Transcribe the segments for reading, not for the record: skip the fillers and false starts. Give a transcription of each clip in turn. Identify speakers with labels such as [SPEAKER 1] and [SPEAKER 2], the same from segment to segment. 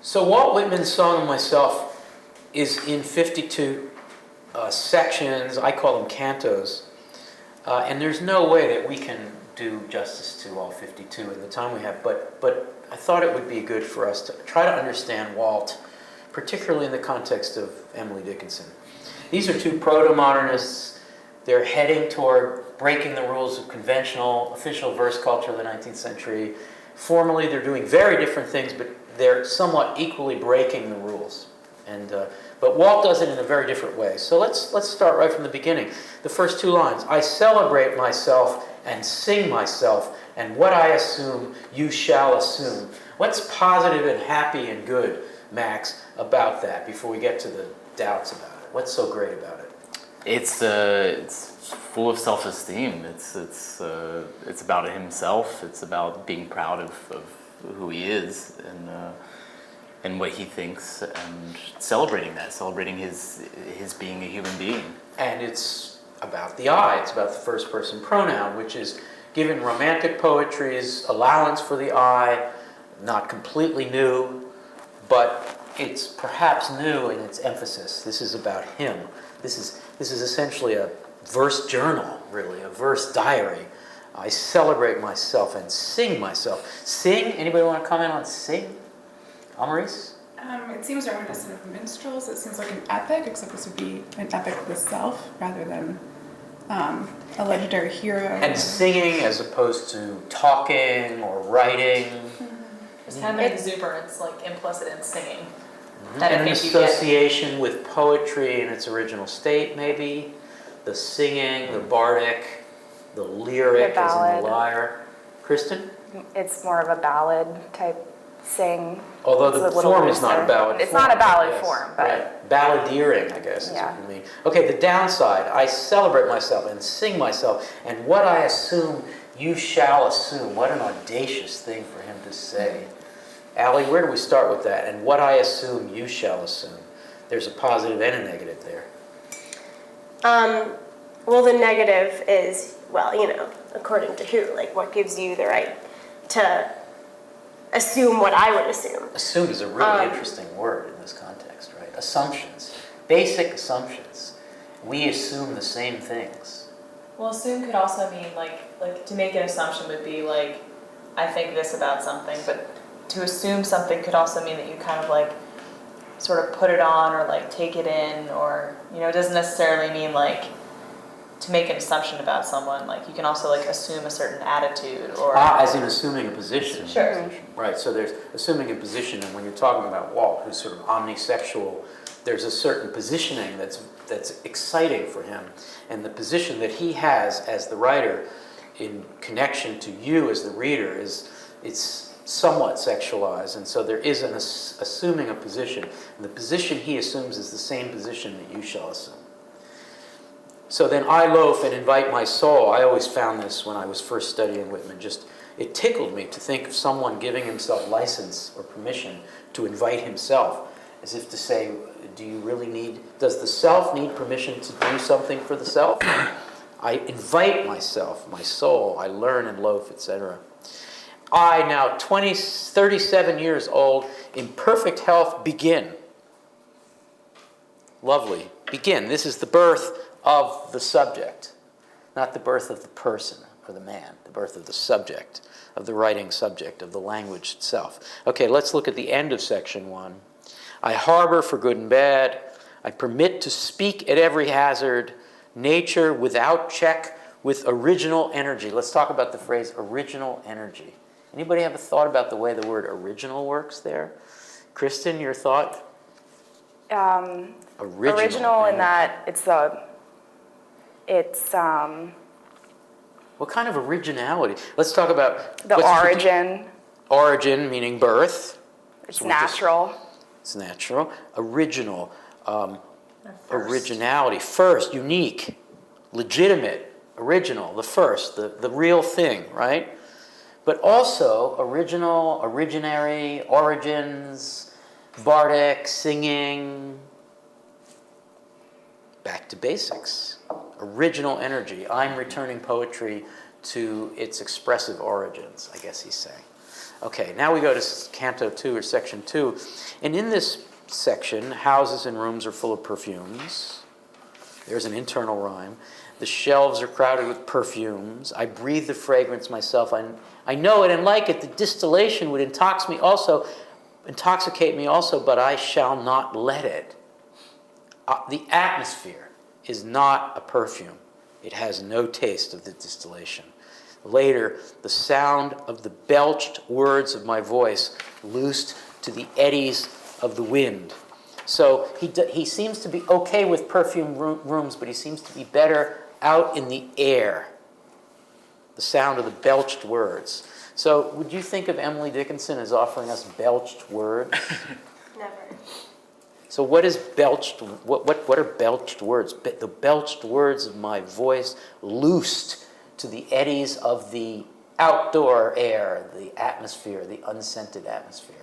[SPEAKER 1] So Walt Whitman's Song of Myself is in 52 sections. I call them cantos. And there's no way that we can do justice to all 52 in the time we have. But I thought it would be good for us to try to understand Walt, particularly in the context of Emily Dickinson. These are two proto-modernists. They're heading toward breaking the rules of conventional official verse culture of the 19th century. Formally, they're doing very different things, but they're somewhat equally breaking the rules. But Walt does it in a very different way. So let's start right from the beginning. The first two lines: I celebrate myself and sing myself, and what I assume you shall assume. What's positive and happy and good, Max, about that before we get to the doubts about it? What's so great about it?
[SPEAKER 2] It's full of self-esteem. It's about himself. It's about being proud of who he is and what he thinks, and celebrating that, celebrating his being a human being.
[SPEAKER 1] And it's about the I. It's about the first person pronoun, which is given Romantic poetry's allowance for the I, not completely new, but it's perhaps new in its emphasis. This is about him. This is essentially a verse journal, really, a verse diary. I celebrate myself and sing myself. Sing? Anybody want to comment on sing? Amaris?
[SPEAKER 3] It seems reminiscent of minstrels. It seems like an epic, except this would be an epic of the self rather than a legendary hero.
[SPEAKER 1] And singing as opposed to talking or writing.
[SPEAKER 4] There's kind of an exuberance, like implicit in singing.
[SPEAKER 1] And an association with poetry in its original state, maybe. The singing, the bardic, the lyric, as in the lyre. Kristen?
[SPEAKER 5] It's more of a ballad type sing.
[SPEAKER 1] Although the form is not a ballad form.
[SPEAKER 5] It's not a ballad form, but...
[SPEAKER 1] Right. Balladeering, I guess, is
[SPEAKER 5] Yeah.
[SPEAKER 1] what you mean. Okay, the downside. I celebrate myself and sing myself, and what I assume, you shall assume. What an audacious thing for him to say. Allie, where do we start with that? And what I assume, you shall assume. There's a positive and a negative there.
[SPEAKER 6] Well, the negative is, according to who? Like, what gives you the right to assume what I would assume?
[SPEAKER 1] Assume is a really interesting word in this context, right? Assumptions. Basic assumptions. We assume the same things.
[SPEAKER 4] Well, assume could also mean like to make an assumption would be like, I think this about something, but to assume something could also mean that you kind of like sort of put it on or like take it in, or it doesn't necessarily mean like to make an assumption about someone. Like you can also like assume a certain attitude or
[SPEAKER 1] as in assuming a position.
[SPEAKER 4] Sure.
[SPEAKER 1] Right, so there's assuming a position, and when you're talking about Walt, who's sort of omnisexual, there's a certain positioning that's exciting for him. And the position that he has as the writer in connection to you as the reader it's somewhat sexualized, and so there is an assuming a position. And the position he assumes is the same position that you shall assume. So then I loaf and invite my soul. I always found this when I was first studying Whitman. It tickled me to think of someone giving himself license or permission to invite himself, as if to say, does the self need permission to do something for the self? I invite myself, my soul, I learn and loaf, etc. I, now 37 years old, in perfect health, begin. Lovely. Begin. This is the birth of the subject, not the birth of the person or the man, the birth of the subject, of the writing subject, of the language itself. Okay, let's look at the end of section 1. I harbor for good and bad. I permit to speak at every hazard. Nature without check with original energy. Let's talk about the phrase original energy. Anybody have a thought about the way the word original works there? Kristen, your thought?
[SPEAKER 5] Original in that it's
[SPEAKER 1] what kind of originality? Let's talk about
[SPEAKER 5] the origin.
[SPEAKER 1] Origin meaning birth.
[SPEAKER 5] It's natural.
[SPEAKER 1] It's natural. Original. Originality. First, unique, legitimate, original, the first, the real thing, right? But also original, originary, origins, bardic, singing. Back to basics. Original energy. I'm returning poetry to its expressive origins, I guess he's saying. Okay, now we go to Canto 2 or Section 2. And in this section, houses and rooms are full of perfumes. There's an internal rhyme. The shelves are crowded with perfumes. I breathe the fragrance myself. I know it and like it. The distillation would intoxicate me also, but I shall not let it. The atmosphere is not a perfume. It has no taste of the distillation. Later, the sound of the belched words of my voice loosed to the eddies of the wind. So he seems to be okay with perfume rooms, but he seems to be better out in the air. The sound of the belched words. So would you think of Emily Dickinson as offering us belched words?
[SPEAKER 6] Never.
[SPEAKER 1] So what is belched? What are belched words? The belched words of my voice loosed to the eddies of the outdoor air, the atmosphere, the unscented atmosphere.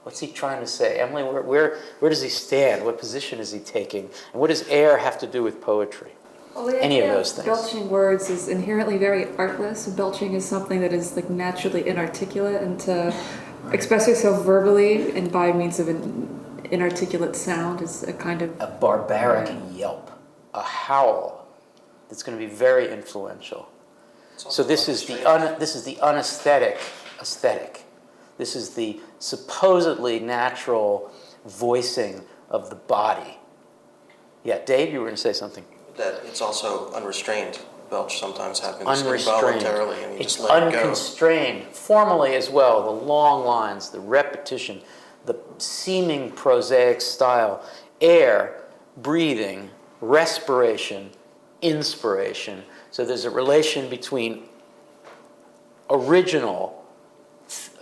[SPEAKER 1] What's he trying to say? Emily, where does he stand? What position is he taking? And what does air have to do with poetry?
[SPEAKER 7] Well, the
[SPEAKER 1] Any of
[SPEAKER 7] idea
[SPEAKER 1] those things.
[SPEAKER 7] Belching words is inherently very artless. Belching is something that is like naturally inarticulate, and to express yourself verbally and by means of an inarticulate sound is a kind of
[SPEAKER 1] A barbaric yelp, a howl that's going to be very influential. So this is the unaesthetic aesthetic. This is the supposedly natural voicing of the body. Yeah, Dave, you were going to say something.
[SPEAKER 8] That it's also unrestrained. Belch sometimes happens
[SPEAKER 1] Unrestrained.
[SPEAKER 8] involuntarily, and you
[SPEAKER 1] It's
[SPEAKER 8] just let it go.
[SPEAKER 1] unconstrained. Formally as well, the long lines, the repetition, the seeming prosaic style, air, breathing, respiration, inspiration. So there's a relation between original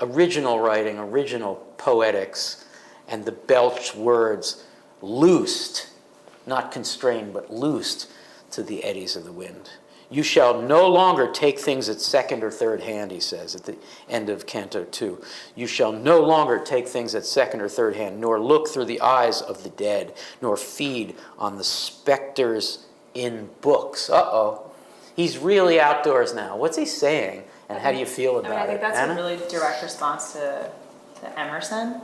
[SPEAKER 1] writing, original poetics, and the belched words loosed, not constrained, but loosed to the eddies of the wind. You shall no longer take things at second or third hand, he says at the end of Canto 2. You shall no longer take things at second or third hand, nor look through the eyes of the dead, nor feed on the specters in books. Uh-oh. He's really outdoors now. What's he saying? And how do you feel about
[SPEAKER 4] I think
[SPEAKER 1] it?
[SPEAKER 4] that's
[SPEAKER 1] Anna?
[SPEAKER 4] a really direct response to Emerson.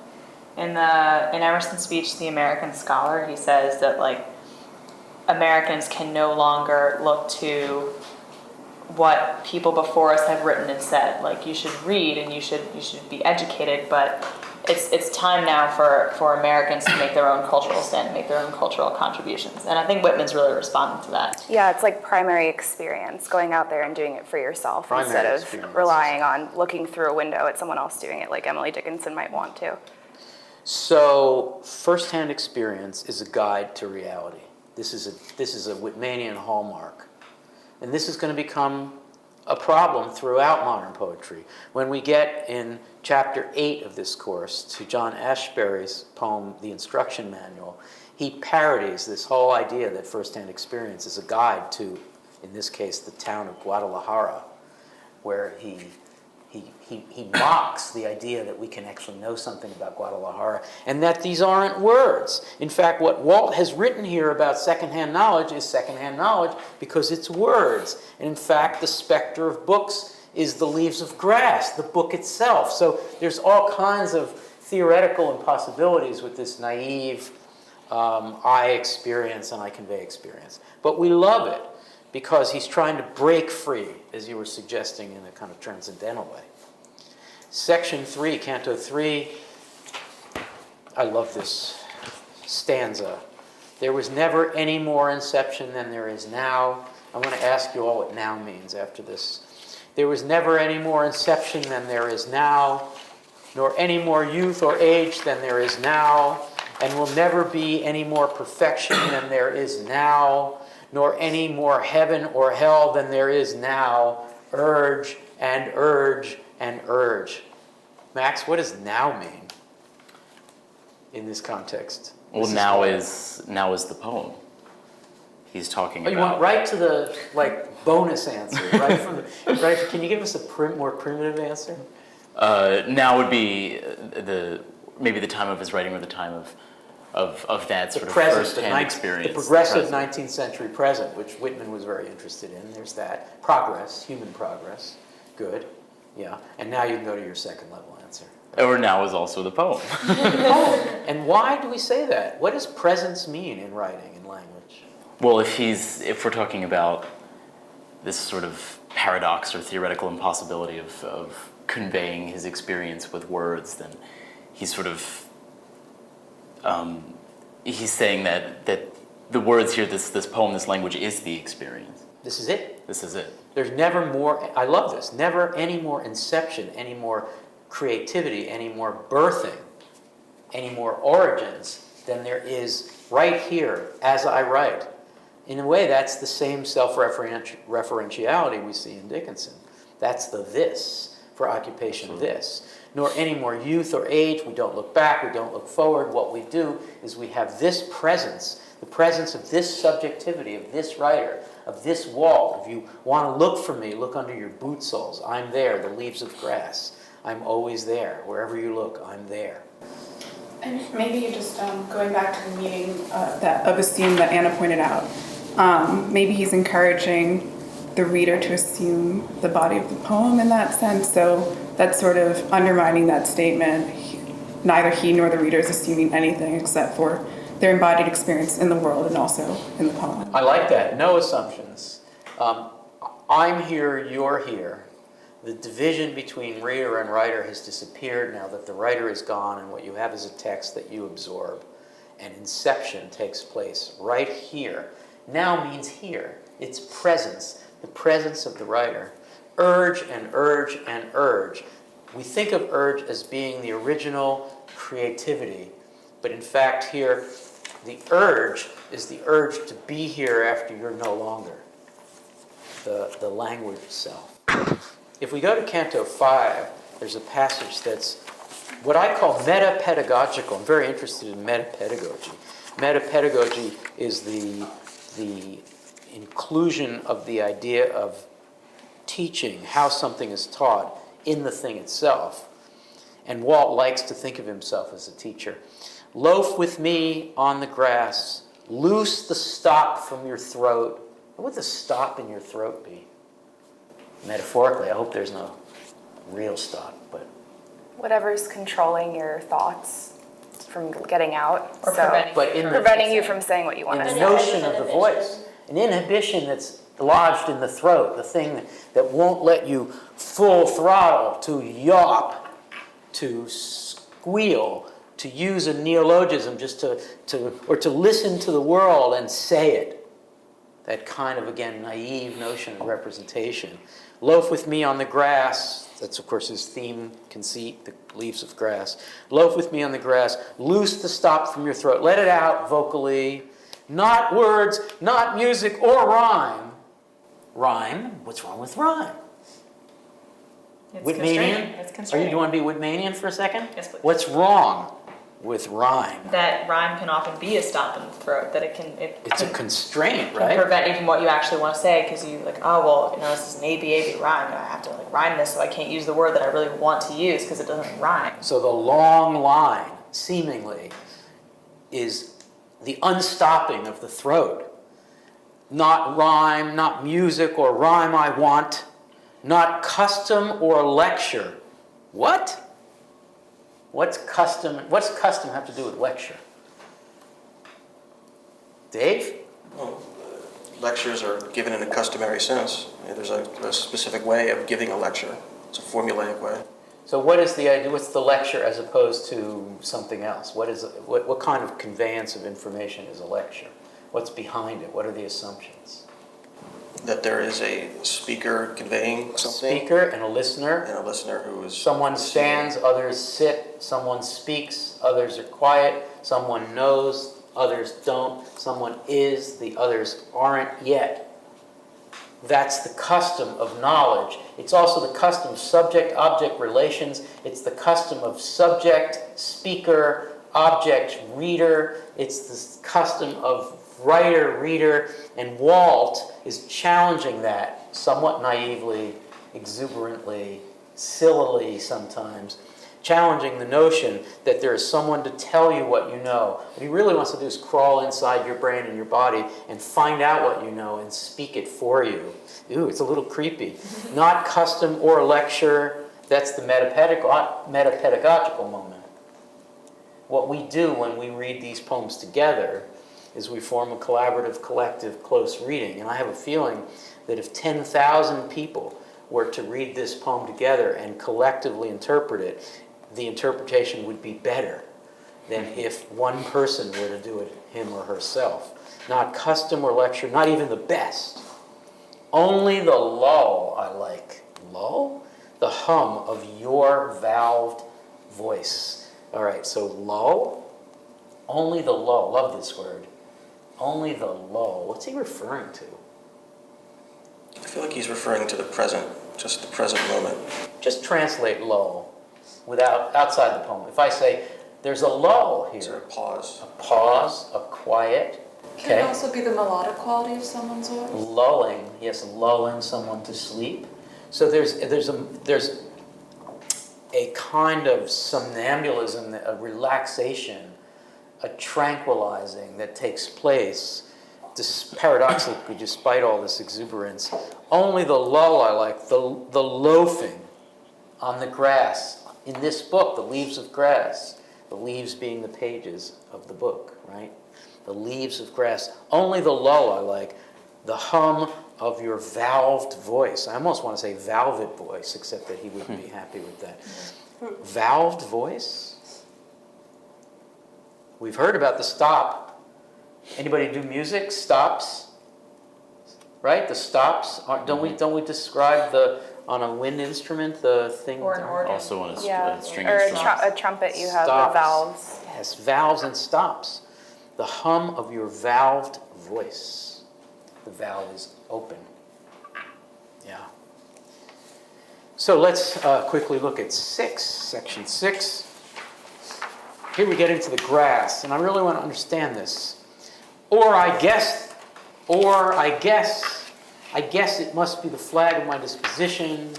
[SPEAKER 4] In Emerson's speech, The American Scholar, he says that like Americans can no longer look to what people before us have written and said. Like you should read and you should be educated, but it's time now for Americans to make their own cultural stand, make their own cultural contributions. And I think Whitman's really responding to that.
[SPEAKER 5] Yeah, it's like primary experience, going out there and doing it for yourself
[SPEAKER 1] Primary
[SPEAKER 5] instead of
[SPEAKER 1] experience.
[SPEAKER 5] relying on looking through a window at someone else doing it like Emily Dickinson might want to.
[SPEAKER 1] So, first-hand experience is a guide to reality. This is a Whitmanian hallmark. And this is going to become a problem throughout modern poetry. When we get in chapter 8 of this course to John Ashbery's poem, The Instruction Manual, he parodies this whole idea that first-hand experience is a guide to, in this case, the town of Guadalajara, where he mocks the idea that we can actually know something about Guadalajara and that these aren't words. In fact, what Walt has written here about secondhand knowledge is secondhand knowledge because it's words. And in fact, the specter of books is the leaves of grass, the book itself. So there's all kinds of theoretical impossibilities with this naive I experience and I convey experience. But we love it because he's trying to break free, as you were suggesting, in a kind of transcendental way. Section 3, Canto 3, I love this stanza. There was never any more inception than there is now. I want to ask you all what now means after this. There was never any more inception than there is now, nor any more youth or age than there is now, and will never be any more perfection than there is now, nor any more heaven or hell than there is now. Urge and urge and urge. Max, what does now mean in this context?
[SPEAKER 2] Well, now is the poem. He's talking
[SPEAKER 1] Oh, you
[SPEAKER 2] about.
[SPEAKER 1] want right to the bonus answer, right from right. Can you give us a more primitive answer?
[SPEAKER 2] Now would be maybe the time of his writing or the time of that sort of first-hand experience.
[SPEAKER 1] The progressive 19th century present, which Whitman was very interested in. There's that. Progress, human progress. Good. Yeah. And now you can go to your second level answer.
[SPEAKER 2] Or now is also the poem.
[SPEAKER 1] And why do we say that? What does presence mean in writing and language?
[SPEAKER 2] Well, if we're talking about this sort of paradox or theoretical impossibility of conveying his experience with words, then he's sort of he's saying that the words here, this poem, this language is the experience.
[SPEAKER 1] This is it.
[SPEAKER 2] This is it.
[SPEAKER 1] There's never more, I love this, never any more inception, any more creativity, any more birthing, any more origins than there is right here as I write. In a way, that's the same self-referentiality we see in Dickinson. That's the this for occupation this. Nor any more youth or age. We don't look back, we don't look forward. What we do is we have this presence, the presence of this subjectivity, of this writer, of this wall. If you want to look for me, look under your boot soles. I'm there, the leaves of grass. I'm always there. Wherever you look, I'm there.
[SPEAKER 3] And maybe just going back to the meaning of assume that Anna pointed out, maybe he's encouraging the reader to assume the body of the poem in that sense. So that's sort of undermining that statement. Neither he nor the reader is assuming anything except for their embodied experience in the world and also in the poem.
[SPEAKER 1] I like that. No assumptions. I'm here, you're here. The division between reader and writer has disappeared now that the writer is gone, and what you have is a text that you absorb. And inception takes place right here. Now means here. It's presence, the presence of the writer. Urge and urge and urge. We think of urge as being the original creativity, but in fact here, the urge is the urge to be here after you're no longer. The language itself. If we go to Canto 5, there's a passage that's what I call meta-pedagogical. I'm very interested in meta-pedagogy. Meta-pedagogy is the inclusion of the idea of teaching, how something is taught in the thing itself. And Walt likes to think of himself as a teacher. Loaf with me on the grass, loose the stop from your throat. What would the stop in your throat be? Metaphorically, I hope there's no real stop, but
[SPEAKER 5] Whatever's controlling your thoughts from getting out.
[SPEAKER 4] Or
[SPEAKER 5] so
[SPEAKER 4] preventing
[SPEAKER 5] you from saying what you want
[SPEAKER 1] in
[SPEAKER 5] to
[SPEAKER 1] the
[SPEAKER 5] say.
[SPEAKER 1] notion of the voice, an inhibition that's lodged in the throat, the thing that won't let you full throttle, to yawp, to squeal, to use a neologism just to listen to the world and say it. That kind of, again, naive notion of representation. Loaf with me on the grass. That's, of course, his theme conceit, the leaves of grass. Loaf with me on the grass. Loose the stop from your throat. Let it out vocally. Not words, not music or rhyme. Rhyme? What's wrong with rhyme?
[SPEAKER 4] It's
[SPEAKER 1] Whitmanian?
[SPEAKER 4] It's
[SPEAKER 1] Do
[SPEAKER 4] constraining.
[SPEAKER 1] you want to be Whitmanian for a second?
[SPEAKER 4] Yes, please.
[SPEAKER 1] What's wrong with rhyme?
[SPEAKER 4] That rhyme can often be a stop in the throat, that it
[SPEAKER 1] It's a
[SPEAKER 4] can
[SPEAKER 1] constraint,
[SPEAKER 4] can
[SPEAKER 1] right?
[SPEAKER 4] prevent you from what you actually want to say, because you like, oh, well, this is an ABAB rhyme, and I have to like rhyme this, so I can't use the word that I really want to use because it doesn't rhyme.
[SPEAKER 1] So the long line, seemingly, is the unstopping of the throat. Not rhyme, not music or rhyme I want, not custom or lecture. What? What's custom have to do with lecture? Dave?
[SPEAKER 8] Well, lectures are given in a customary sense. There's a specific way of giving a lecture. It's a formulaic way.
[SPEAKER 1] So what is the idea? What's the lecture as opposed to something else? What kind of conveyance of information is a lecture? What's behind it? What are the assumptions?
[SPEAKER 8] That there is a speaker conveying
[SPEAKER 1] A
[SPEAKER 8] something
[SPEAKER 1] speaker and a listener.
[SPEAKER 8] and a listener who is...
[SPEAKER 1] Someone stands, others sit. Someone speaks, others are quiet. Someone knows, others don't. Someone is, the others aren't yet. That's the custom of knowledge. It's also the custom of subject-object relations. It's the custom of subject, speaker, object, reader. It's the custom of writer, reader, and Walt is challenging that somewhat naively, exuberantly, sillily sometimes, challenging the notion that there is someone to tell you what you know. What he really wants to do is crawl inside your brain and your body and find out what you know and speak it for you. Ooh, it's a little creepy. Not custom or lecture, That's the metapedagogical moment. What we do when we read these poems together is we form a collaborative, collective, close reading. And I have a feeling that if 10,000 people were to read this poem together and collectively interpret it, the interpretation would be better than if one person were to do it, him or herself. Not custom or lecture, not even the best. Only the lull I like. Lull? The hum of your valved voice. All right, so lull, only the lull. Love this word. Only the lull. What's he referring to?
[SPEAKER 8] I feel like he's referring to the present, just the present moment.
[SPEAKER 1] Just translate lull outside the poem. If I say, there's a lull
[SPEAKER 8] Is there a
[SPEAKER 1] here.
[SPEAKER 8] pause?
[SPEAKER 1] A pause, a quiet.
[SPEAKER 7] Can it also be the melodic quality of someone's voice?
[SPEAKER 1] Lulling, yes, lulling someone to sleep. So there's a kind of somnambulism, a relaxation, a tranquilizing that takes place, paradoxically, despite all this exuberance. Only the lull I like, the loafing on the grass. In this book, the leaves of grass, the leaves being the pages of the book, right? The leaves of grass. Only the lull I like, the hum of your valved voice. I almost want to say valved voice, except that he wouldn't be happy with that. Valved voice? We've heard about the stop. Anybody do music? Stops? Right? The stops. Don't we describe on a wind instrument the thing?
[SPEAKER 4] Or an organ.
[SPEAKER 2] Also on a
[SPEAKER 5] Yeah,
[SPEAKER 2] string
[SPEAKER 5] or
[SPEAKER 2] instrument.
[SPEAKER 5] a trumpet, you have the
[SPEAKER 1] Stops.
[SPEAKER 5] valves.
[SPEAKER 1] Yes, valves and stops. The hum of your valved voice. The valve is open. Yeah. So let's quickly look at section 6. Here we get into the grass, and I really want to understand this. I guess it must be the flag of my disposition,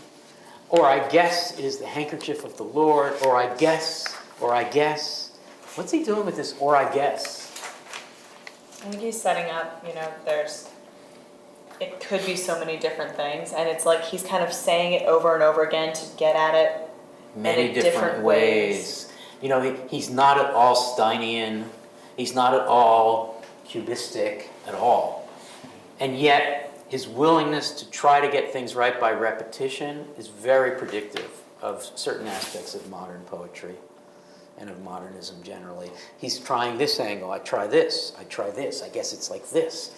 [SPEAKER 1] or I guess it is the handkerchief of the Lord, or I guess. What's he doing with this, or I guess?
[SPEAKER 4] I think he's setting up, it could be so many different things, and it's like he's kind of saying it over and over again to get at it
[SPEAKER 1] Many
[SPEAKER 4] in
[SPEAKER 1] different ways. He's not at all Steinian. He's not at all cubistic at all. And yet, his willingness to try to get things right by repetition is very predictive of certain aspects of modern poetry and of modernism generally. He's trying this angle. I try this. I guess it's like this.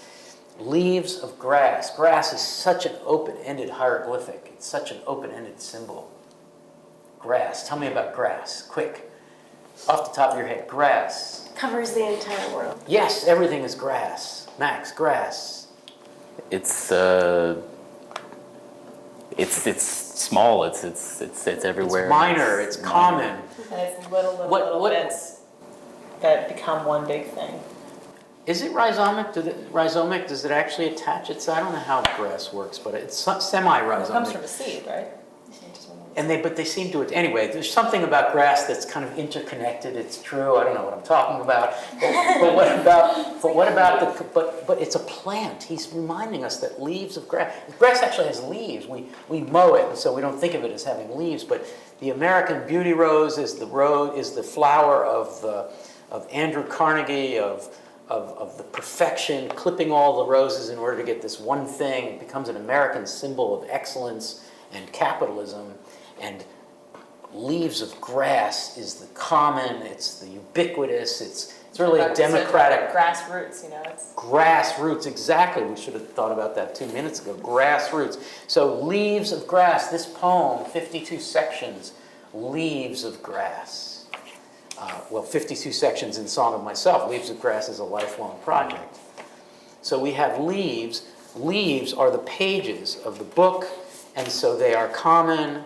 [SPEAKER 1] Leaves of grass. Grass is such an open-ended hieroglyphic. It's such an open-ended symbol. Grass. Tell me about grass. Quick. Off the top of your head. Grass.
[SPEAKER 6] Covers the entire world.
[SPEAKER 1] Yes, everything is grass. Max, grass.
[SPEAKER 2] It's small. It's everywhere.
[SPEAKER 1] It's minor. It's common.
[SPEAKER 4] And it's little
[SPEAKER 1] What-
[SPEAKER 4] bits that become one big thing.
[SPEAKER 1] Is it rhizomic? Does it actually attach itself? I don't know how grass works, but it's semi-rhizomic.
[SPEAKER 4] It comes from a seed, right?
[SPEAKER 1] But they seem to it anyway. There's something about grass that's kind of interconnected. It's true. I don't know what I'm talking about. But it's a plant. He's reminding us that leaves of grass. Grass actually has leaves. We mow it, so we don't think of it as having leaves. But the American beauty rose is the flower of Andrew Carnegie of the perfection, clipping all the roses in order to get this one thing. It becomes an American symbol of excellence and capitalism. And leaves of grass is the common, it's the ubiquitous, it's really a democratic...
[SPEAKER 4] Grassroots, it's...
[SPEAKER 1] Grassroots, exactly. We should have thought about that 2 minutes ago. Grassroots. So leaves of grass, this poem, 52 sections, leaves of grass. 52 sections in Song of Myself. Leaves of Grass is a lifelong project. So we have leaves. Leaves are the pages of the book, and so they are common,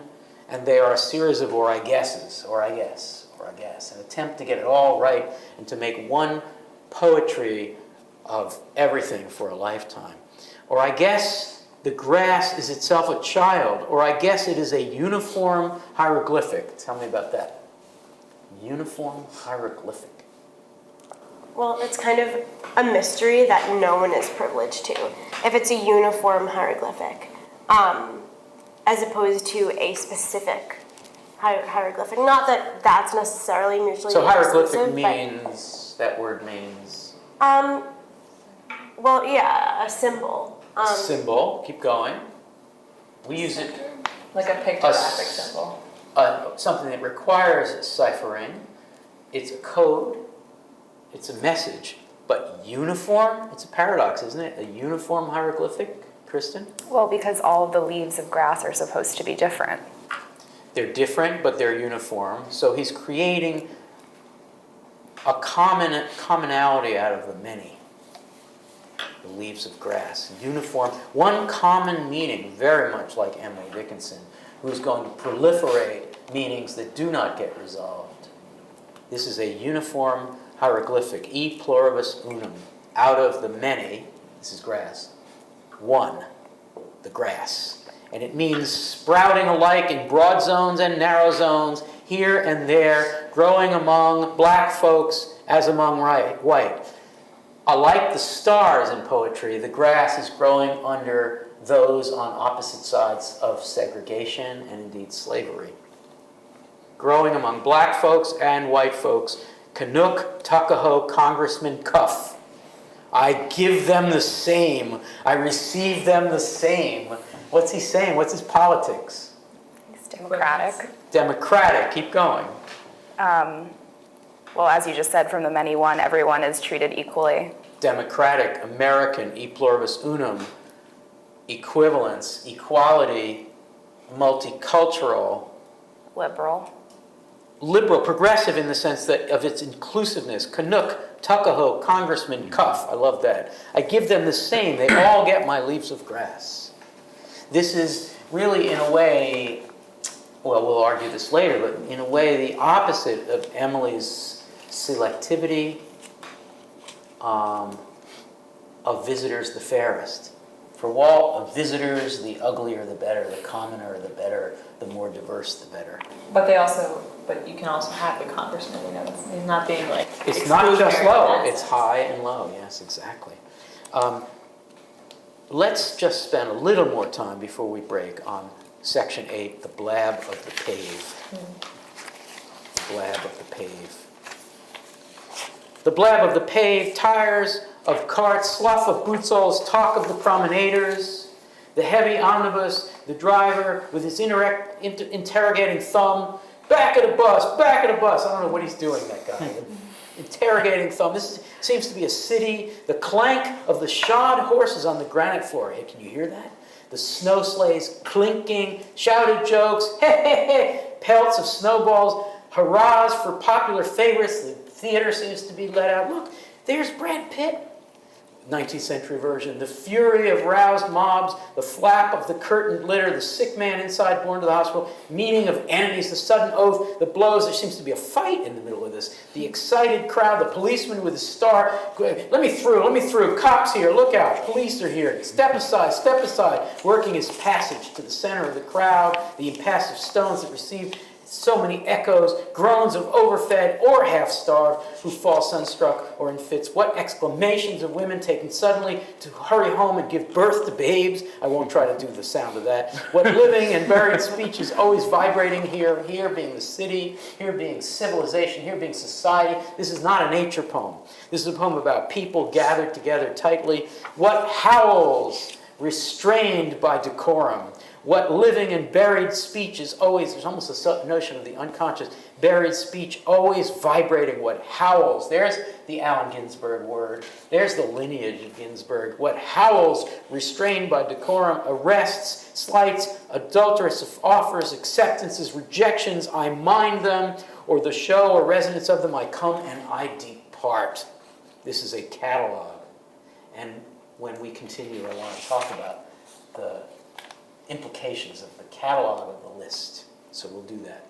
[SPEAKER 1] and they are a series of or I guess, an attempt to get it all right and to make one poetry of everything for a lifetime. Or I guess the grass is itself a child, or I guess it is a uniform hieroglyphic. Tell me about that. Uniform hieroglyphic.
[SPEAKER 6] Well, it's kind of a mystery that no one is privileged to. If it's a uniform hieroglyphic, as opposed to a specific hieroglyphic. Not that that's necessarily mutually
[SPEAKER 1] So hieroglyphic
[SPEAKER 6] exclusive,
[SPEAKER 1] means, that word means
[SPEAKER 6] well, yeah, a symbol.
[SPEAKER 1] a symbol. Keep going. We use it,
[SPEAKER 4] Like a pictographic symbol.
[SPEAKER 1] something that requires ciphering. It's a code. It's a message. But uniform, it's a paradox, isn't it? A uniform hieroglyphic, Kristen?
[SPEAKER 5] Well, because all of the leaves of grass are supposed to be different.
[SPEAKER 1] They're different, but they're uniform. So he's creating a commonality out of the many. The leaves of grass, uniform, one common meaning, very much like Emily Dickinson, who's going to proliferate meanings that do not get resolved. This is a uniform hieroglyphic, e pluribus unum, out of the many, this is grass, one, the grass. And it means sprouting alike in broad zones and narrow zones, here and there, growing among black folks as among white. Alike the stars in poetry, the grass is growing under those on opposite sides of segregation and indeed slavery. Growing among black folks and white folks, Canuck, Tuckahoe, Congressman, Cuff. I give them the same. I receive them the same. What's he saying? What's his politics?
[SPEAKER 5] It's democratic.
[SPEAKER 1] Democratic. Keep going.
[SPEAKER 5] Well, as you just said, from the many one, everyone is treated equally.
[SPEAKER 1] Democratic, American, e pluribus unum, equivalence, equality, multicultural,
[SPEAKER 5] Liberal.
[SPEAKER 1] liberal, progressive in the sense that of its inclusiveness. Canuck, Tuckahoe, Congressman, Cuff. I love that. I give them the same. They all get my leaves of grass. This is really, in a way, well, we'll argue this later, but in a way the opposite of Emily's selectivity, of visitors the fairest. For Walt, of visitors, the uglier the better, the commoner the better, the more diverse the better.
[SPEAKER 4] But you can also have the congressman, he's not being like.
[SPEAKER 1] It's not just low,
[SPEAKER 4] exclusionary.
[SPEAKER 1] it's high and low, yes, exactly. Let's just spend a little more time before we break on section 8, the blab of the pave. Blab of the pave. The blab of the pave, tires of carts, slough of boot soles, talk of the promenaders, the heavy omnibus, the driver with his interrogating thumb, back of the bus, back of the bus. I don't know what he's doing, that guy. Interrogating thumb. This seems to be a city. The clank of the shod horses on the granite floor. Hey, can you hear that? The snow sleighs clinking, shouted jokes, hey, hey, hey, pelts of snowballs, hurrahs for popular favorites. The theater seems to be let out. Look, there's Brad Pitt. 19th century version. The fury of roused mobs, the flap of the curtained litter, the sick man inside borne to the hospital, meeting of enemies, the sudden oath, the blows. There seems to be a fight in the middle of this. The excited crowd, the policeman with his star. Let me through. Cops here, look out. Police are here. Step aside. Working his passage to the center of the crowd, the impassive stones that receive so many echoes, groans of overfed or half-starved who fall sunstruck or in fits. What exclamations of women taken suddenly to hurry home and give birth to babes. I won't try to do the sound of that. What living and buried speech is always vibrating here, here being the city, here being civilization, here being society. This is not a nature poem. This is a poem about people gathered together tightly. What howls restrained by decorum. What living and buried speech is always, there's almost a notion of the unconscious, buried speech always vibrating. What howls, there's the Allen Ginsberg word, there's the lineage of Ginsberg. What howls, restrained by decorum, arrests, slights, adulterous offers, acceptances, rejections, I mind them, or the show or resonance of them, I come and I depart. This is a catalog. And when we continue, I want to talk about the implications of the catalog of the list. So we'll do that.